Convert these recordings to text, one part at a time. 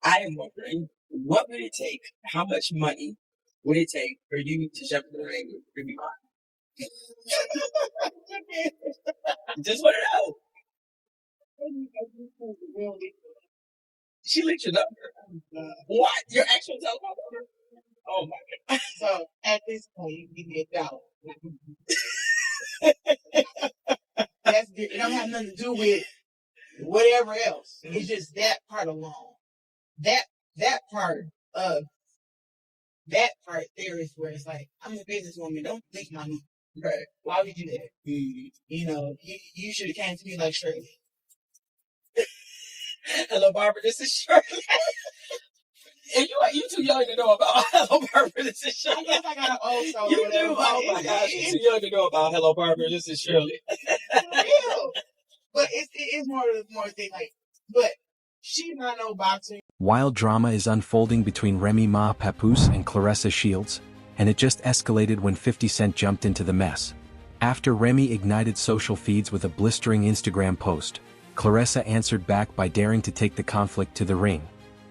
I am wondering, what would it take? How much money would it take for you to jump in the ring with Remy Ma? Just want to know. She linked your number. What? Your actual telephone number? Oh my god. So at this point, you give me $1. That's good. It don't have nothing to do with whatever else. It's just that part alone. That part there is where it's like, I'm a businesswoman. Don't think money. Right. Why would you do that? You know, you should have came to me like Shirley. Hello, Barbara. This is Shirley. And you too young to know about Hello, Barbara. This is Shirley. I guess I got an old soul. You do. Oh my gosh, you're too young to know about Hello, Barbara. This is Shirley. Real. But it's more thing like, but she's not no boxer. Wild drama is unfolding between Remy Ma, Papoose, and Claressa Shields, and it just escalated when 50 Cent jumped into the mess. After Remy ignited social feeds with a blistering Instagram post, Claressa answered back by daring to take the conflict to the ring.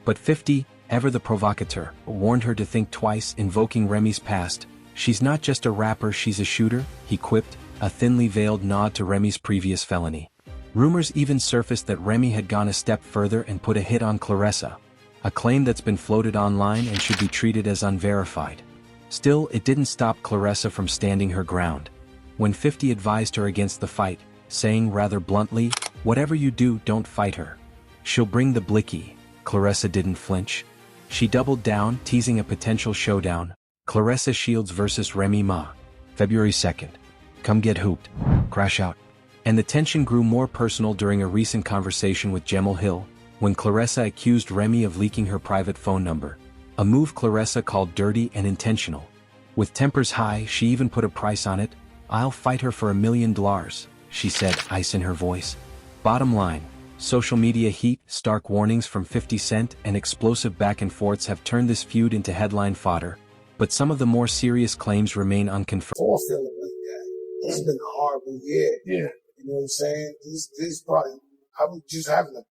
But 50, ever the provocateur, warned her to think twice, invoking Remy's past. She's not just a rapper, she's a shooter, he quipped, a thinly veiled nod to Remy's previous felony. Rumors even surfaced that Remy had gone a step further and put a hit on Claressa, a claim that's been floated online and should be treated as unverified. Still, it didn't stop Claressa from standing her ground. When 50 advised her against the fight, saying rather bluntly, "Whatever you do, don't fight her. She'll bring the blicky," Claressa didn't flinch. She doubled down, teasing a potential showdown, Claressa Shields vs Remy Ma, February 2nd. Come get hooped. Crash out. And the tension grew more personal during a recent conversation with Gemma Hill, when Claressa accused Remy of leaking her private phone number, a move Claressa called dirty and intentional. With tempers high, she even put a price on it. "I'll fight her for $1 million," she said, ice in her voice. Bottom line, social media heat, stark warnings from 50 Cent, and explosive back and forths have turned this feud into headline fodder, but some of the more serious claims remain unconfirmed. All feeling like that. It's been a horrible year. Yeah. You know what I'm saying? This probably, I was just having a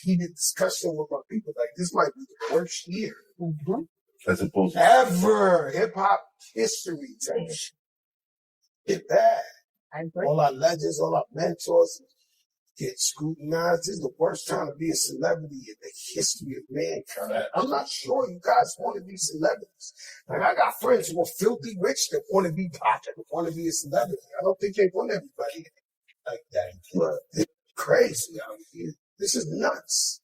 heated discussion with my people. Like, this might be the worst year. Mm-hmm. As opposed to ever. Hip-hop history type shit. Get bad. All our legends, all our mentors get scrutinized. This is the worst time to be a celebrity in the history of mankind. I'm not sure you guys want to be celebrities. Like, I got friends who are filthy rich that want to be popular, want to be a celebrity. I don't think they want everybody like that. But it's crazy out here. This is nuts.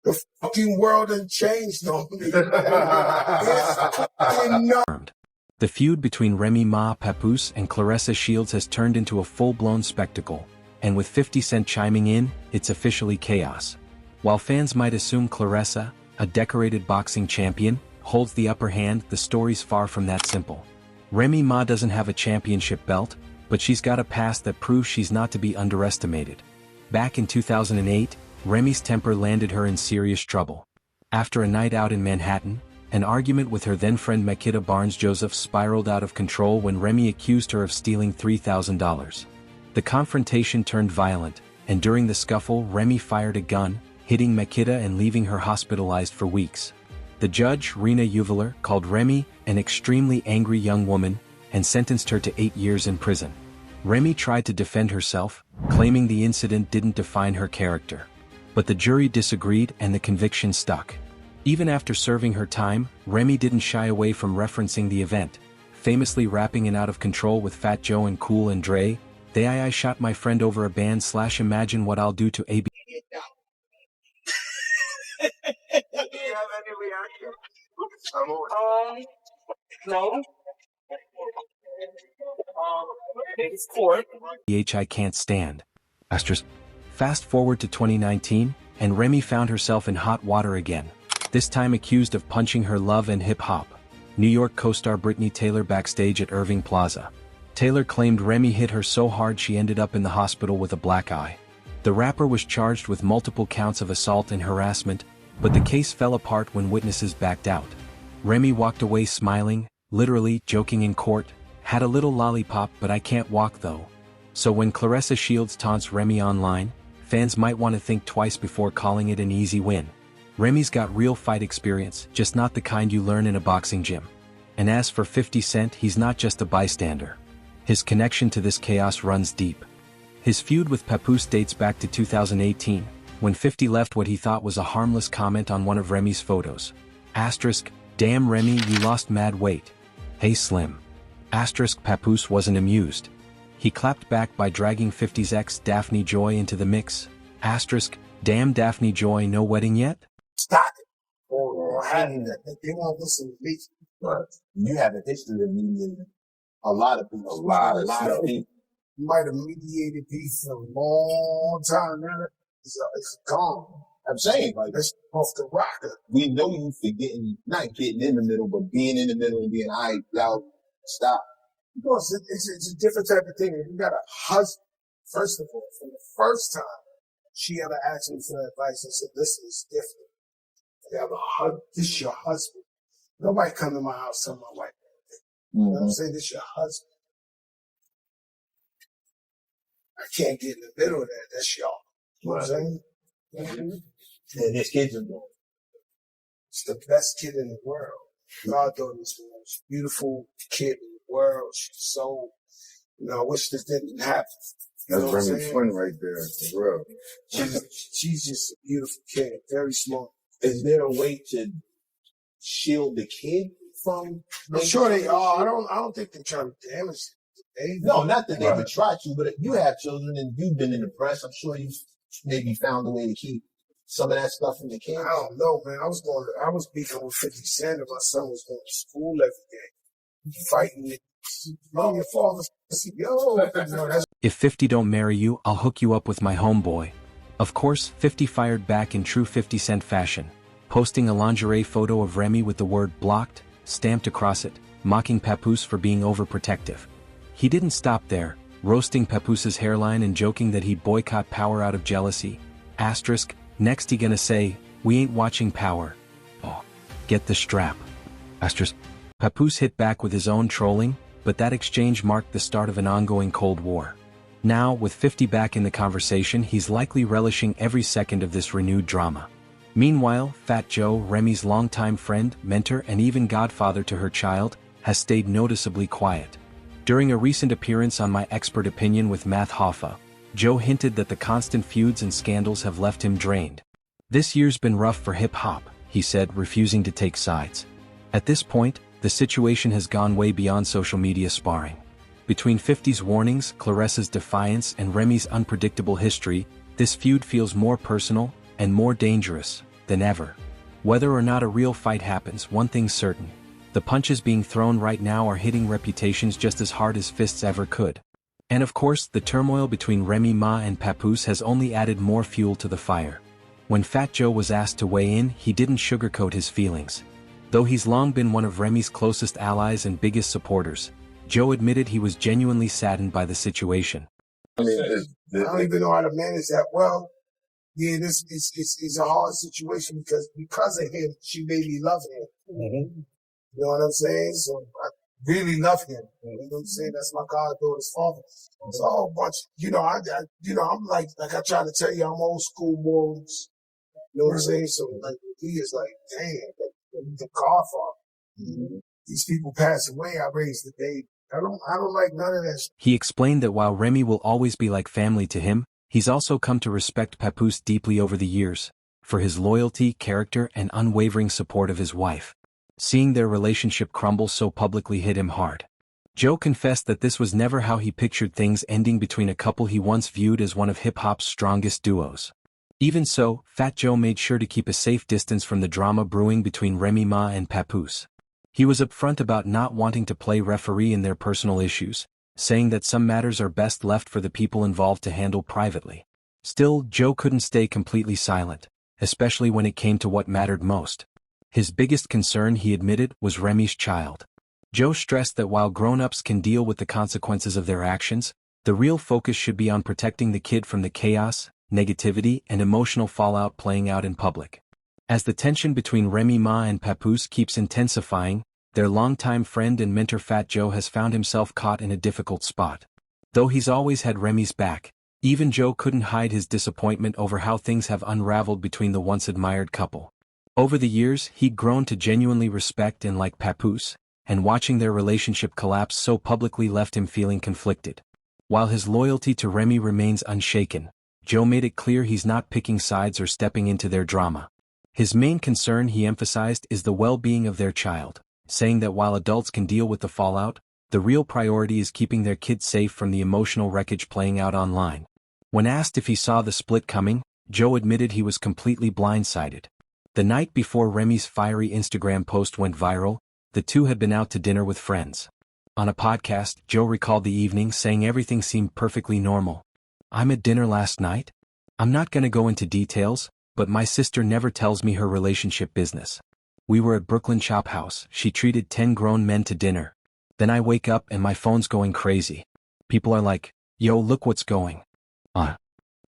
The fucking world done changed on me. It's fucking nuts. The feud between Remy Ma, Papoose, and Claressa Shields has turned into a full-blown spectacle, and with 50 Cent chiming in, it's officially chaos. While fans might assume Claressa, a decorated boxing champion, holds the upper hand, the story's far from that simple. Remy Ma doesn't have a championship belt, but she's got a past that proves she's not to be underestimated. Back in 2008, Remy's temper landed her in serious trouble. After a night out in Manhattan, an argument with her then-friend Makita Barnes-Joseph spiraled out of control when Remy accused her of stealing $3,000. The confrontation turned violent, and during the scuffle Remy fired a gun, hitting Makita and leaving her hospitalized for weeks. The judge, Rena Juveler, called Remy an extremely angry young woman, and sentenced her to 8 years in prison. Remy tried to defend herself, claiming the incident didn't define her character. But the jury disagreed and the conviction stuck. Even after serving her time, Remy didn't shy away from referencing the event, famously rapping in Out of Control with Fat Joe and Cool and Dre, "I shot my friend over a band / imagine what I'll do to AB." Do you have any reaction? No. It's court. I can't stand. Asterisk. Fast forward to 2019, and Remy found herself in hot water again, this time accused of punching her love and hip-hop, New York co-star Brittany Taylor backstage at Irving Plaza. Taylor claimed Remy hit her so hard she ended up in the hospital with a black eye. The rapper was charged with multiple counts of assault and harassment, but the case fell apart when witnesses backed out. Remy walked away smiling, literally joking in court, "Had a little lollipop but I can't walk though." So when Claressa Shields taunts Remy online, fans might want to think twice before calling it an easy win. Remy's got real fight experience, just not the kind you learn in a boxing gym. And as for 50 Cent, he's not just a bystander. His connection to this chaos runs deep. His feud with Papoose dates back to 2018, when 50 left what he thought was a harmless comment on one of Remy's photos. Asterisk, damn Remy, you lost mad weight. Hey Slim. Asterisk, Papoose wasn't amused. He clapped back by dragging 50's ex Daphne Joy into the mix. Asterisk, damn Daphne Joy, no wedding yet? Stop it. Or having that. They won't listen to me. But you have a history of mediating a lot of people. A lot of people. You might have mediated peace for a long time now. It's gone. I'm saying, like, that's off the rocker. We know you for not getting in the middle, but being in the middle and being, all right, y'all, stop. Because it's a different type of thing. You got a husband, first of all, for the first time, she ever asked me for advice and said, listen, it's different. You have a husband, this is your husband. Nobody come to my house tell my wife anything. You know what I'm saying? This is your husband. I can't get in the middle of that. That's y'all. You know what I'm saying? And his kids are born. It's the best kid in the world. My daughter is the most beautiful kid in the world. She's so, I wish this didn't happen. That's Remy's friend right there, for real. She's just a beautiful kid, very smart. Is there a way to shield the kid from? I'm sure they are. I don't think they're trying to damage the baby. No, not that they would try to, but you have children and you've been in the press. I'm sure you've maybe found a way to keep some of that stuff from the kids. I don't know, man. I was beefing with 50 Cent and my son was going to school every day. Fighting it. Oh, your father. If 50 don't marry you, I'll hook you up with my homeboy. Of course, 50 fired back in true 50 Cent fashion, posting a lingerie photo of Remy with the word blocked stamped across it, mocking Papoose for being overprotective. He didn't stop there, roasting Papoose's hairline and joking that he'd boycott Power out of jealousy. Asterisk, next he gonna say, we ain't watching Power. Oh, get the strap. Asterisk. Papoose hit back with his own trolling, but that exchange marked the start of an ongoing Cold War. Now, with 50 back in the conversation, he's likely relishing every second of this renewed drama. Meanwhile, Fat Joe, Remy's longtime friend, mentor and even godfather to her child, has stayed noticeably quiet. During a recent appearance on My Expert Opinion with Matt Hoffa, Joe hinted that the constant feuds and scandals have left him drained. This year's been rough for hip-hop, he said, refusing to take sides. At this point, the situation has gone way beyond social media sparring. Between 50's warnings, Claressa's defiance and Remy's unpredictable history, this feud feels more personal and more dangerous than ever. Whether or not a real fight happens, one thing's certain. The punches being thrown right now are hitting reputations just as hard as fists ever could. And of course, the turmoil between Remy Ma and Papoose has only added more fuel to the fire. When Fat Joe was asked to weigh in, he didn't sugarcoat his feelings. Though he's long been one of Remy's closest allies and biggest supporters, Joe admitted he was genuinely saddened by the situation. I don't even know how to manage that well. Yeah, it's a hard situation because of him, she made me love him. Mm-hmm. You know what I'm saying? So I really love him. You know what I'm saying? That's my goddaughter's father. It's a whole bunch. I'm like I try to tell you, I'm old school morals. You know what I'm saying? So like he is like, damn, the godfather. Mm-hmm. These people pass away. I raised the baby. I don't like none of that shit. He explained that while Remy will always be like family to him, he's also come to respect Papoose deeply over the years, for his loyalty, character, and unwavering support of his wife. Seeing their relationship crumble so publicly hit him hard. Joe confessed that this was never how he pictured things ending between a couple he once viewed as one of hip-hop's strongest duos. Even so, Fat Joe made sure to keep a safe distance from the drama brewing between Remy Ma and Papoose. He was upfront about not wanting to play referee in their personal issues, saying that some matters are best left for the people involved to handle privately. Still, Joe couldn't stay completely silent, especially when it came to what mattered most. His biggest concern, he admitted, was Remy's child. Joe stressed that while grown-ups can deal with the consequences of their actions, the real focus should be on protecting the kid from the chaos, negativity, and emotional fallout playing out in public. As the tension between Remy Ma and Papoose keeps intensifying, their longtime friend and mentor Fat Joe has found himself caught in a difficult spot. Though he's always had Remy's back, even Joe couldn't hide his disappointment over how things have unraveled between the once-admired couple. Over the years, he'd grown to genuinely respect and like Papoose, and watching their relationship collapse so publicly left him feeling conflicted. While his loyalty to Remy remains unshaken, Joe made it clear he's not picking sides or stepping into their drama. His main concern, he emphasized, is the well-being of their child, saying that while adults can deal with the fallout, the real priority is keeping their kids safe from the emotional wreckage playing out online. When asked if he saw the split coming, Joe admitted he was completely blindsided. The night before Remy's fiery Instagram post went viral, the two had been out to dinner with friends. On a podcast, Joe recalled the evening, saying everything seemed perfectly normal. "I'm at dinner last night. I'm not gonna go into details, but my sister never tells me her relationship business. We were at Brooklyn Chop House. She treated 10 grown men to dinner. Then I wake up and my phone's going crazy. People are like, 'Yo, look what's going on.'"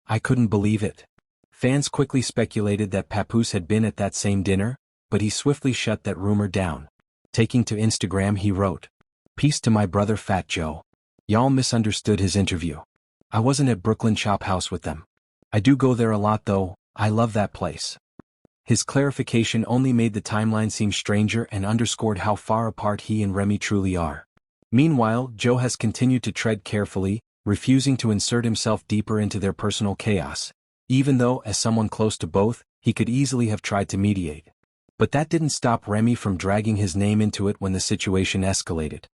I couldn't believe it. Fans quickly speculated that Papoose had been at that same dinner, but he swiftly shut that rumor down. Taking to Instagram, he wrote, "Peace to my brother Fat Joe. Y'all misunderstood his interview. I wasn't at Brooklyn Chop House with them. I do go there a lot though, I love that place." His clarification only made the timeline seem stranger and underscored how far apart he and Remy truly are. Meanwhile, Joe has continued to tread carefully, refusing to insert himself deeper into their personal chaos, even though, as someone close to both, he could easily have tried to mediate. But that didn't stop Remy from dragging his name into it when the situation escalated.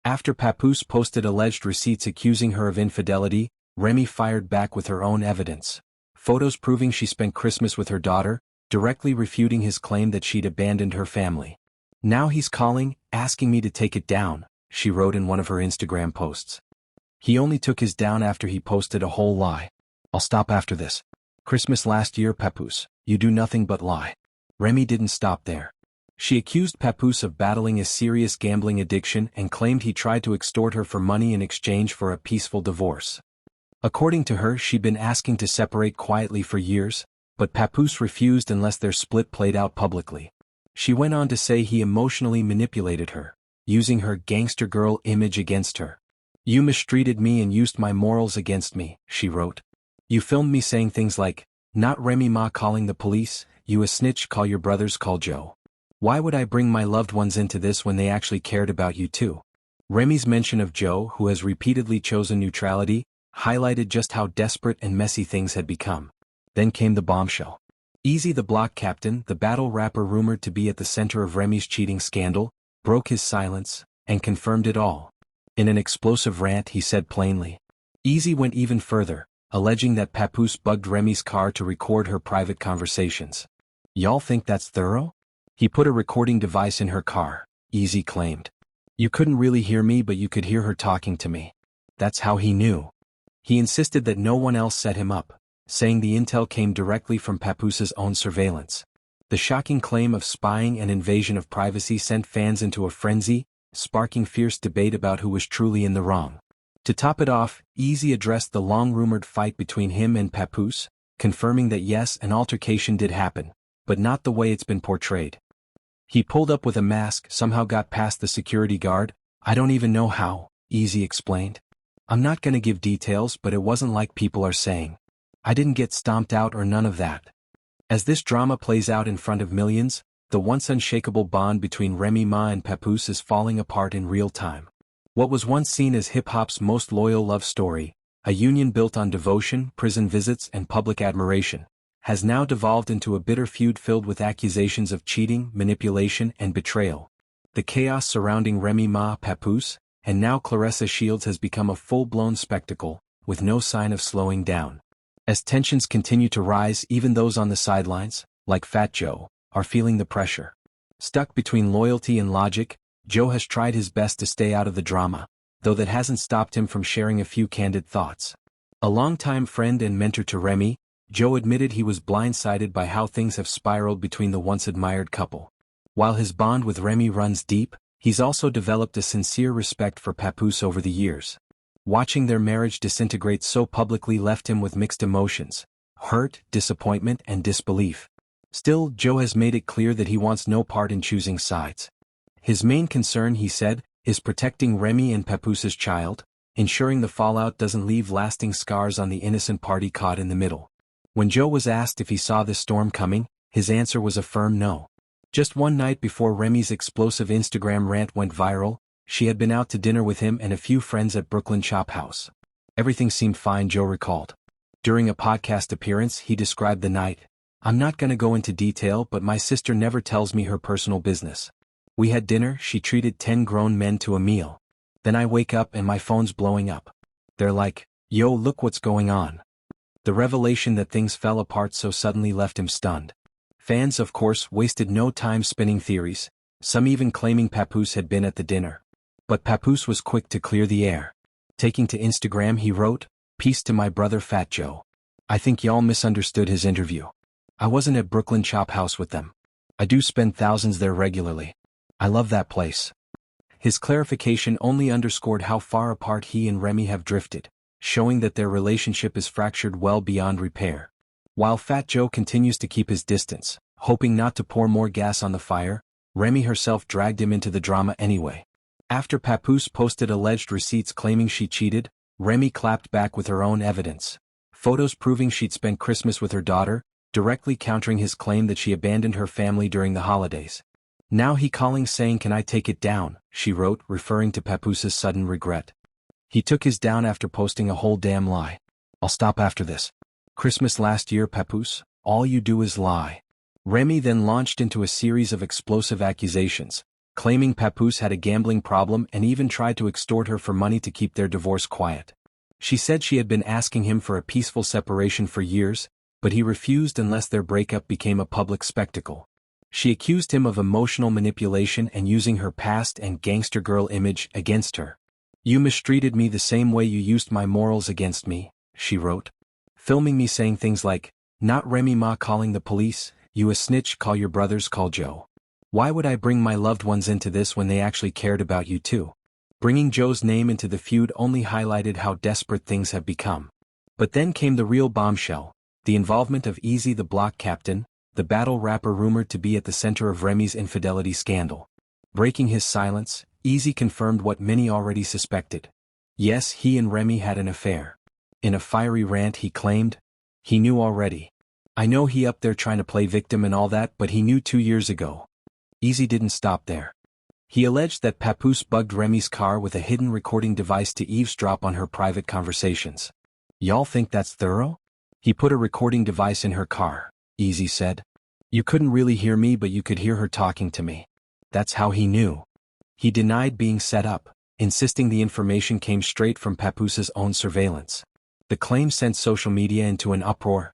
After Papoose posted alleged receipts accusing her of infidelity, Remy fired back with her own evidence. Photos proving she spent Christmas with her daughter, directly refuting his claim that she'd abandoned her family. "Now he's calling, asking me to take it down," she wrote in one of her Instagram posts. "He only took his down after he posted a whole lie. I'll stop after this. Christmas last year, Papoose, you do nothing but lie." Remy didn't stop there. She accused Papoose of battling a serious gambling addiction and claimed he tried to extort her for money in exchange for a peaceful divorce. According to her, she'd been asking to separate quietly for years, but Papoose refused unless their split played out publicly. She went on to say he emotionally manipulated her, using her gangster girl image against her. "You mistreated me and used my morals against me," she wrote. "You filmed me saying things like, 'Not Remy Ma calling the police, you a snitch, call your brothers, call Joe.' Why would I bring my loved ones into this when they actually cared about you too?" Remy's mention of Joe, who has repeatedly chosen neutrality, highlighted just how desperate and messy things had become. Then came the bombshell. Easy, the Block captain, the battle rapper rumored to be at the center of Remy's cheating scandal, broke his silence, and confirmed it all. In an explosive rant, he said plainly. Easy went even further, alleging that Papoose bugged Remy's car to record her private conversations. "Y'all think that's thorough?" "He put a recording device in her car," Easy claimed. "You couldn't really hear me, but you could hear her talking to me. That's how he knew." He insisted that no one else set him up, saying the intel came directly from Papoose's own surveillance. The shocking claim of spying and invasion of privacy sent fans into a frenzy, sparking fierce debate about who was truly in the wrong. To top it off, Easy addressed the long-rumored fight between him and Papoose, confirming that yes, an altercation did happen, but not the way it's been portrayed. "He pulled up with a mask, somehow got past the security guard. I don't even know how," Easy explained. "I'm not gonna give details, but it wasn't like people are saying. I didn't get stomped out or none of that." As this drama plays out in front of millions, the once unshakable bond between Remy Ma and Papoose is falling apart in real time. What was once seen as hip-hop's most loyal love story, a union built on devotion, prison visits, and public admiration, has now devolved into a bitter feud filled with accusations of cheating, manipulation, and betrayal. The chaos surrounding Remy Ma, Papoose, and now Claressa Shields has become a full-blown spectacle, with no sign of slowing down. As tensions continue to rise, even those on the sidelines, like Fat Joe, are feeling the pressure. Stuck between loyalty and logic, Joe has tried his best to stay out of the drama, though that hasn't stopped him from sharing a few candid thoughts. A longtime friend and mentor to Remy, Joe admitted he was blindsided by how things have spiraled between the once-admired couple. While his bond with Remy runs deep, he's also developed a sincere respect for Papoose over the years. Watching their marriage disintegrate so publicly left him with mixed emotions: hurt, disappointment, and disbelief. Still, Joe has made it clear that he wants no part in choosing sides. His main concern, he said, is protecting Remy and Papoose's child, ensuring the fallout doesn't leave lasting scars on the innocent party caught in the middle. When Joe was asked if he saw this storm coming, His answer was a firm no. Just one night before Remy's explosive Instagram rant went viral, she had been out to dinner with him and a few friends at Brooklyn Chop House. Everything seemed fine, Joe recalled. During a podcast appearance, he described the night. I'm not gonna go into detail, but my sister never tells me her personal business. We had dinner, she treated 10 grown men to a meal. Then I wake up and my phone's blowing up. They're like, yo, look what's going on. The revelation that things fell apart so suddenly left him stunned. Fans, of course, wasted no time spinning theories, some even claiming Papoose had been at the dinner. But Papoose was quick to clear the air. Taking to Instagram, he wrote, "Peace to my brother Fat Joe. I think y'all misunderstood his interview. I wasn't at Brooklyn Chop House with them. I do spend thousands there regularly. I love that place." His clarification only underscored how far apart he and Remy have drifted, showing that their relationship is fractured well beyond repair. While Fat Joe continues to keep his distance, hoping not to pour more gas on the fire, Remy herself dragged him into the drama anyway. After Papoose posted alleged receipts claiming she cheated, Remy clapped back with her own evidence. Photos proving she'd spent Christmas with her daughter, directly countering his claim that she abandoned her family during the holidays. Now he calling saying, "Can I take it down?" she wrote, referring to Papoose's sudden regret. He took his down after posting a whole damn lie. "I'll stop after this. Christmas last year, Papoose, all you do is lie." Remy then launched into a series of explosive accusations, claiming Papoose had a gambling problem and even tried to extort her for money to keep their divorce quiet. She said she had been asking him for a peaceful separation for years, but he refused unless their breakup became a public spectacle. She accused him of emotional manipulation and using her past and gangster girl image against her. "You mistreated me the same way you used my morals against me," she wrote, filming me saying things like, "Not Remy Ma calling the police, you a snitch, call your brothers, call Joe. Why would I bring my loved ones into this when they actually cared about you too?" Bringing Joe's name into the feud only highlighted how desperate things have become. But then came the real bombshell, the involvement of Easy the Block Captain, the battle rapper rumored to be at the center of Remy's infidelity scandal. Breaking his silence, Easy confirmed what many already suspected. Yes, he and Remy had an affair. In a fiery rant he claimed, "He knew already. I know he up there trying to play victim and all that, but he knew 2 years ago." Easy didn't stop there. He alleged that Papoose bugged Remy's car with a hidden recording device to eavesdrop on her private conversations. "Y'all think that's thorough? He put a recording device in her car," Easy said. "You couldn't really hear me, but you could hear her talking to me. That's how he knew." He denied being set up, insisting the information came straight from Papoose's own surveillance. The claim sent social media into an uproar,